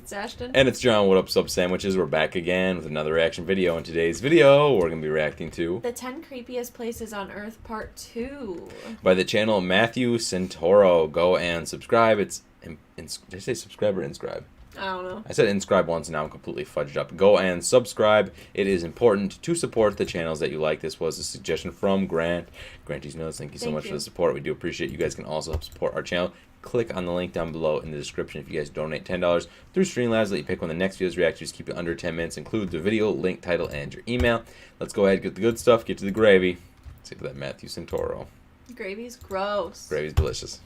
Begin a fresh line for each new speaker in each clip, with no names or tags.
It's Ashton.
And it's John. What up, Sub Sandwiches? We're back again with another reaction video. In today's video, we're going to be reacting to
The 10 Creepiest Places on Earth Part 2.
by the channel Matthew Santoro. Go and subscribe. Did I say subscribe or inscribe?
I don't know.
I said inscribe once and now I'm completely fudged up. Go and subscribe. It is important to support the channels that you like. This was a suggestion from Grant. Granty's Notes, thank you so much for the support. We do appreciate it. You guys can also help support our channel. Click on the link down below in the description if you guys donate $10 through Streamlabs. Let you pick one of the next videos react. Just keep it under 10 minutes. Include the video, link, title, and your email. Let's go ahead and get the good stuff. Get to the gravy. Save that Matthew Santoro.
Gravy's gross.
Gravy's delicious.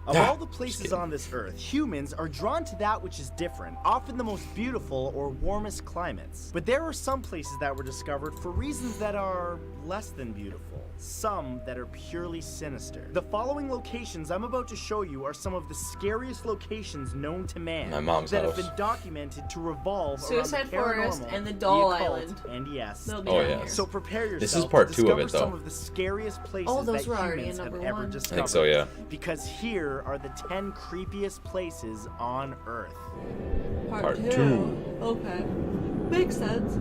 Of all the places on this earth, humans are drawn to that which is different, often the most beautiful or warmest climates. But there are some places that were discovered for reasons that are less than beautiful, some that are purely sinister. The following locations I'm about to show you are some of the scariest locations known to man
My mom's
that
house.
have been documented to revolve
Suicide
around the
Forest
paranormal,
and the Doll
occult,
Island.
and yes.
They'll be
Oh,
on
yes.
here.
So prepare yourself
This is part
to
2 of
discover
it, though.
some of the scariest places
those
that
were already
humans
in
have
number
ever
1.
discovered.
I think so, yeah.
Because here are the 10 creepiest places on Earth.
Part 2.
Okay. Makes sense.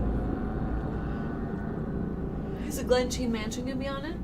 Is the Glen Sheen Mansion gonna be on it?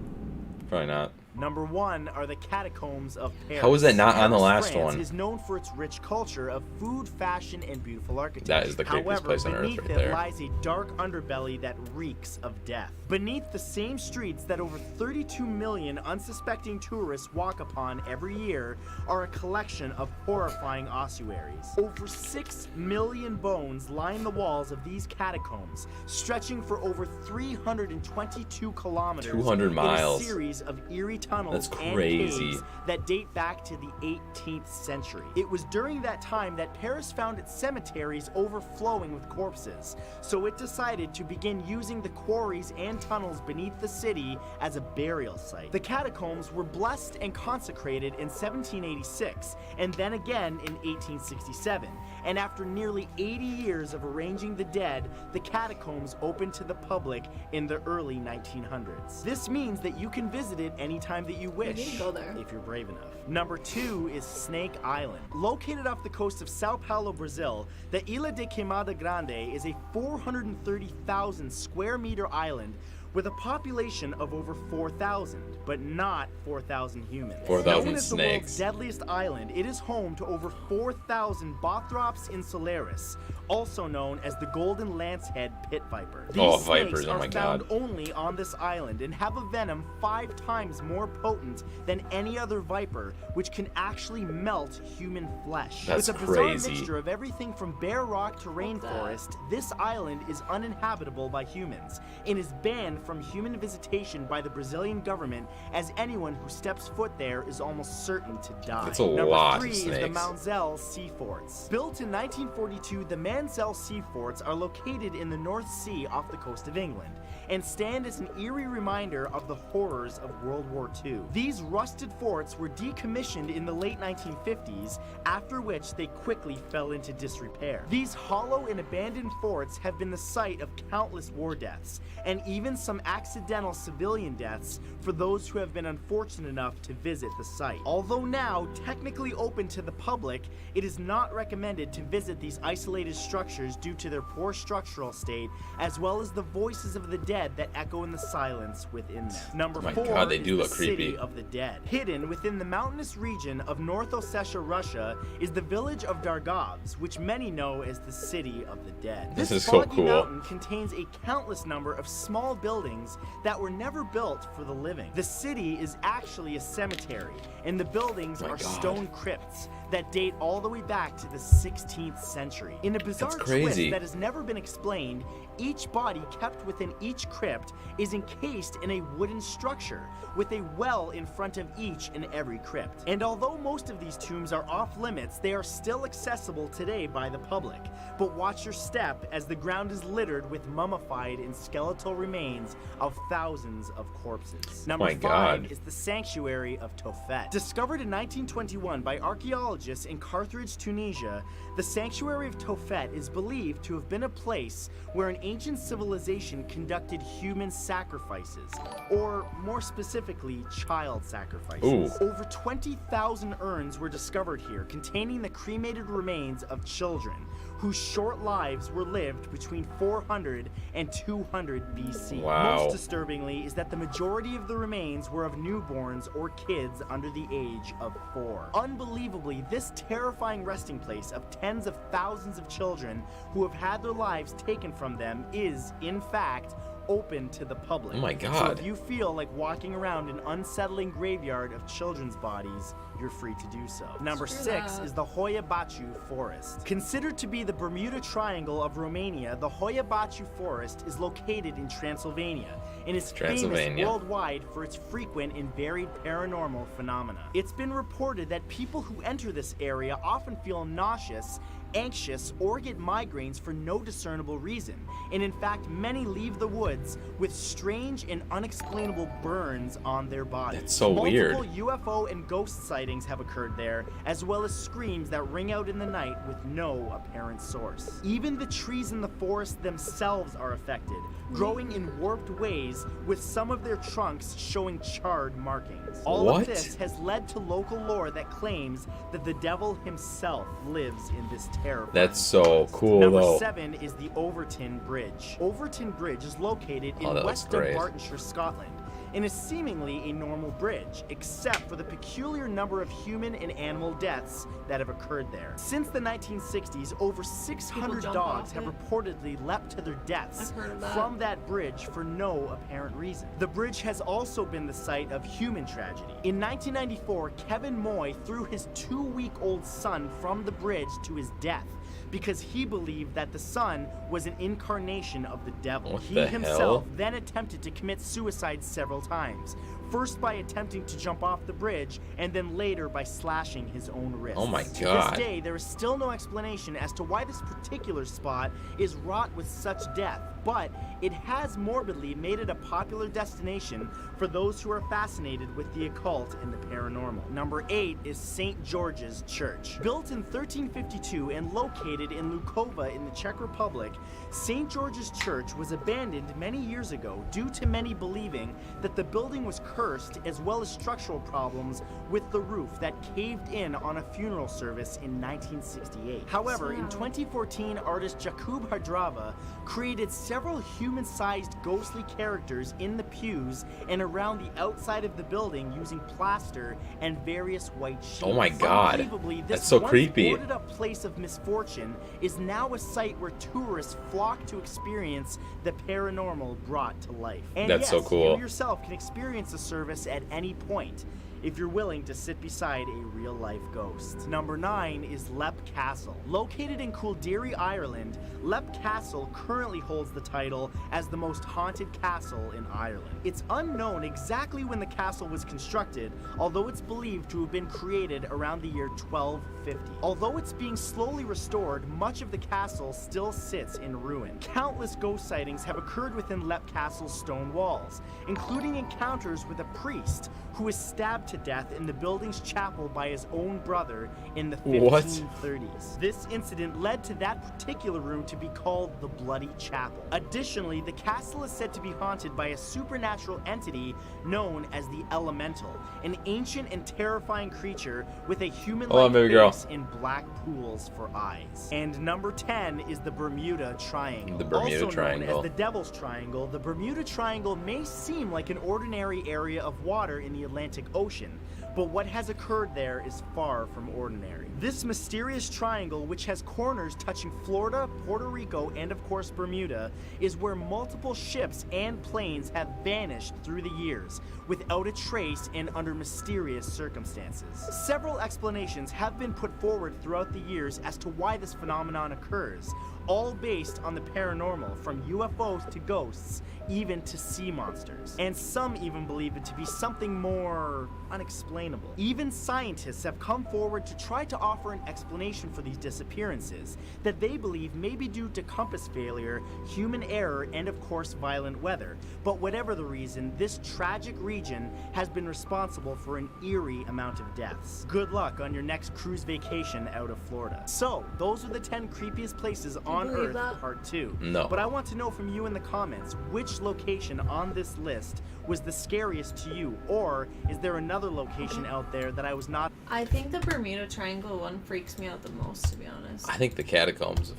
Probably not.
Number 1 are the catacombs of Paris.
How is that not on the
Paris,
last
France,
one?
is known for its rich culture of food, fashion, and beautiful architecture.
That is the creepiest
However,
place on Earth
beneath
right
it
there.
lies a dark underbelly that reeks of death. Beneath the same streets that over 32 million unsuspecting tourists walk upon every year are a collection of horrifying ossuaries. Over 6 million bones line the walls of these catacombs, stretching for over 322 kilometers
200 miles.
in a series of eerie tunnels
That's
and
crazy.
caves that date back to the 18th century. It was during that time that Paris found its cemeteries overflowing with corpses, so it decided to begin using the quarries and tunnels beneath the city as a burial site. The catacombs were blessed and consecrated in 1786, and then again in 1867, and after nearly 80 years of arranging the dead, the catacombs opened to the public in the early 1900s. This means that you can visit it anytime that you wish.
You need to go there.
If you're brave enough. Number 2 is Snake Island. Located off the coast of Sao Paulo, Brazil, the Ilha de Queimada Grande is a 430,000 square meter island with a population of over 4,000, but not 4,000 humans.
4,000
Known as the world's
snakes.
deadliest island, it is home to over 4,000 Bothrops insularis, also known as the golden lancehead pit viper. These
Oh,
snakes
vipers, oh
are
my
found
God.
only on this island and have a venom 5 times more potent than any other viper, which can actually melt human flesh.
That's
With a bizarre
crazy.
mixture of everything from bare rock to rainforest, this island is uninhabitable by humans and is banned from human visitation by the Brazilian government, as anyone who steps foot there is almost certain to die.
That's a
Number
lot of
3 is the
snakes.
Manzel Sea Forts. Built in 1942, the Manzel Sea Forts are located in the North Sea off the coast of England and stand as an eerie reminder of the horrors of World War II. These rusted forts were decommissioned in the late 1950s, after which they quickly fell into disrepair. These hollow and abandoned forts have been the site of countless war deaths, and even some accidental civilian deaths for those who have been unfortunate enough to visit the site. Although now technically open to the public, it is not recommended to visit these isolated structures due to their poor structural state, as well as the voices of the dead that echo in the silence within them. Number
My
4
God, they
is
do
the
look creepy.
City of the Dead. Hidden within the mountainous region of North Ossetia, Russia, is the village of Dargovs, which many know as the City of the Dead.
This is so
foggy
cool.
mountain contains a countless number of small buildings that were never built for the living. The city is actually a cemetery, and the buildings
My
are
God.
stone crypts that date all the way back to the 16th century. In a bizarre
That's crazy.
twist that has never been explained, each body kept within each crypt is encased in a wooden structure with a well in front of each and every crypt. And although most of these tombs are off limits, they are still accessible today by the public. But watch your step, as the ground is littered with mummified and skeletal remains of thousands of corpses. Number
My
5
God.
is the Sanctuary of Tophet. Discovered in 1921 by archaeologists archaeologists in Carthage, Tunisia, the sanctuary of Tophet is believed to have been a place where an ancient civilization conducted human sacrifices, or more specifically, child sacrifices.
Ooh.
Over 20,000 urns were discovered here containing the cremated remains of children whose short lives were lived between 400 and 200 BC.
Wow.
Most disturbingly is that the majority of the remains were of newborns or kids under the age of 4. Unbelievably, this terrifying resting place of tens of thousands of children who have had their lives taken from them is, in fact, open to the public.
Oh my
So
God.
if you feel like walking around an unsettling graveyard of children's bodies, you're free to do so. Number
Screw
6
that.
is the Hoia Baciu Forest. Considered to be the Bermuda Triangle of Romania, the Hoia Baciu Forest is located in Transylvania and is famous
Transylvania.
worldwide for its frequent and varied paranormal phenomena. It's been reported that people who enter this area often feel nauseous, anxious, or get migraines for no discernible reason. And in fact, many leave the woods with strange and unexplainable burns on their bodies.
That's so weird.
Multiple UFO and ghost sightings have occurred there, as well as screams that ring out in the night with no apparent source. Even the trees in the forest themselves are affected, growing in warped ways, with some of their trunks showing charred markings. All
What?
of this has led to local lore that claims that the devil himself lives in this terrifying
That's so
forest.
cool,
Number
though.
7 is the Overton Bridge. Overton Bridge is located in
Oh, that looks
west
great.
of Bartonshire, Scotland, and is seemingly a normal bridge, except for the peculiar number of human and animal deaths that have occurred there. Since the 1960s, over 600
jump
dogs
off
have
it?
reportedly leapt to their deaths
I've heard of that.
from that bridge for no apparent reason. The bridge has also been the site of human tragedy. In 1994, Kevin Moy threw his 2-week-old son from the bridge to his death because he believed that the son was an incarnation of the devil.
What
He
the
himself
hell?
then attempted to commit suicide several times. First by attempting to jump off the bridge, and then later by slashing his own wrists.
Oh my
To
God.
this day, there is still no explanation as to why this particular spot is wrought with such death, but it has morbidly made it a popular destination for those who are fascinated with the occult and the paranormal. Number 8 is St. George's Church. Built in 1352 and located in Lukova in the Czech Republic, St. George's Church was abandoned many years ago due to many believing that the building was cursed, as well as structural problems with the roof that caved in on a funeral service in 1968. However, in
Wow.
2014, artist Jakub Hadrava created several human-sized ghostly characters in the pews and around the outside of the building using plaster and various white sheets.
Oh my God.
Unbelievably, this
That's so
once
creepy.
boarded up place of misfortune is now a site where tourists flock to experience the paranormal brought to life. And
That's so
yes,
cool.
you yourself can experience the service at any point if you're willing to sit beside a real-life ghost. Number 9 is Leap Castle. Located in Kildare, Ireland, Leap Castle currently holds the title as the most haunted castle in Ireland. It's unknown exactly when the castle was constructed, although it's believed to have been created around the year 1250. Although it's being slowly restored, much of the castle still sits in ruin. Countless ghost sightings have occurred within Leap Castle's stone walls, including encounters with a priest who was stabbed to death in the building's chapel by his own brother in the
What?
1530s. This incident led to that particular room to be called the Bloody Chapel. Additionally, the castle is said to be haunted by a supernatural entity known as the Elemental, an ancient and terrifying creature with a
Hold on,
human-like
baby girl.
face and black pools for eyes. And number 10 is the Bermuda Triangle.
The Bermuda
Also
Triangle.
known as the Devil's Triangle, the Bermuda Triangle may seem like an ordinary area of water in the Atlantic Ocean, but what has occurred there is far from ordinary. This mysterious triangle, which has corners touching Florida, Puerto Rico, and of course Bermuda, is where multiple ships and planes have vanished through the years, without a trace and under mysterious circumstances. Several explanations have been put forward throughout the years as to why this phenomenon occurs, all based on the paranormal, from UFOs to ghosts, even to sea monsters. And some even believe it to be something more unexplainable. Even scientists have come forward to try to offer an explanation for these disappearances that they believe may be due to compass failure, human error, and of course violent weather. But whatever the reason, this tragic region has been responsible for an eerie amount of deaths. Good luck on your next cruise vacation. vacation out of Florida. So, those are the 10 creepiest places on
believe
Earth
that?
for part 2.
No.
But I want to know from you in the comments, which location on this list was the scariest to you? Or is there another location out there that I was not...
I think the Bermuda Triangle one freaks me out the most, to be honest.
I think the catacombs of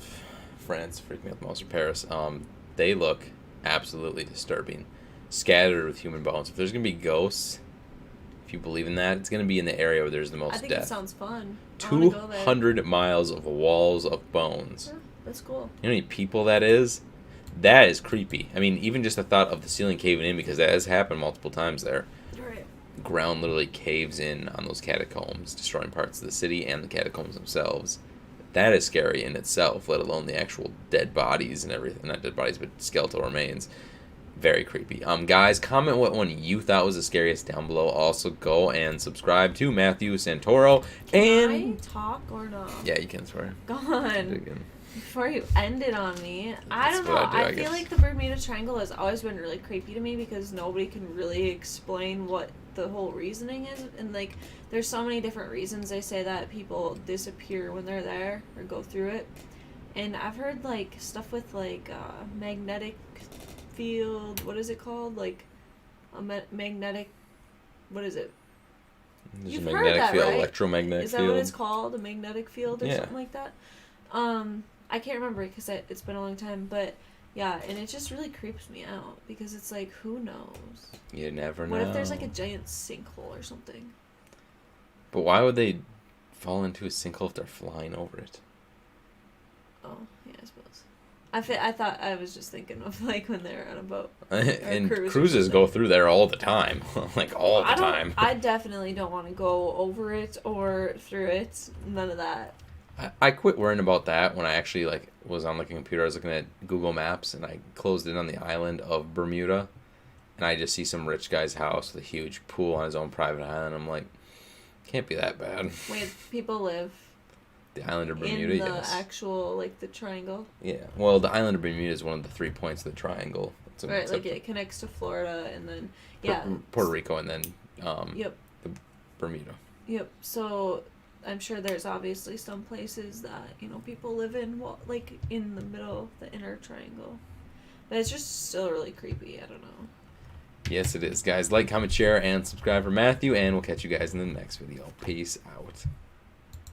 France freak me out the most, or Paris. They look absolutely disturbing. Scattered with human bones. If there's going to be ghosts, if you believe in that, it's going to be in the area where there's the most
I think
death.
it sounds fun. I wanna go there.
200 miles of walls of bones.
Yeah, that's cool.
You know how many people that is? That is creepy. I mean, even just the thought of the ceiling caving in, because that has happened multiple times there.
Right.
Ground literally caves in on those catacombs, destroying parts of the city and the catacombs themselves. That is scary in itself, let alone the actual dead bodies and everything. Not dead bodies, but skeletal remains. Very creepy. Guys, comment what one you thought was the scariest down below. Also, go and subscribe to Matthew Santoro.
Can
And
I talk or not?
yeah, you can swear.
Go on. Before you end it on me, I
That's
don't know.
what I do, I
I feel
guess.
like the Bermuda Triangle has always been really creepy to me because nobody can really explain what the whole reasoning is. And, like, there's so many different reasons they say that people disappear when they're there or go through it. And I've heard, like, stuff with, like, magnetic field. What is it called? Like, a magnetic... What is it?
There's
You've
a
heard
magnetic
that,
field,
right?
electromagnetic
Is that
field.
what it's called? A magnetic field or
Yeah.
something like that? I can't remember because it's been a long time, but yeah, and it just really creeps me out because it's like, who knows?
You never know.
What if there's like a giant sinkhole or something?
But why would they fall into a sinkhole if they're flying over it?
Oh, yeah, I suppose. I thought I was just thinking of like when they're on a boat.
And
cruise or
cruises
something.
go through there all the time. Like all the time.
I definitely don't want to go over it or through it. None of that.
I quit worrying about that when I actually like was on the computer. I was looking at Google Maps and I closed in on the island of Bermuda, and I just see some rich guy's house with a huge pool on his own private island. I'm like, can't be that bad.
Wait, people live
The island of Bermuda,
in the
yes.
actual like the triangle.
Yeah. Well, the island of Bermuda is one of the 3 points of the triangle. It's
Right,
it's
like
up
it connects to Florida and then yeah.
Puerto Rico and then
Yep.
Bermuda.
Yep. So I'm sure there's obviously some places that, people live in, like in the middle, the inner triangle. But it's just still really creepy. I don't know.
Yes, it is. Guys, like, comment, share, and subscribe for Matthew, and we'll catch you guys in the next video. Peace out.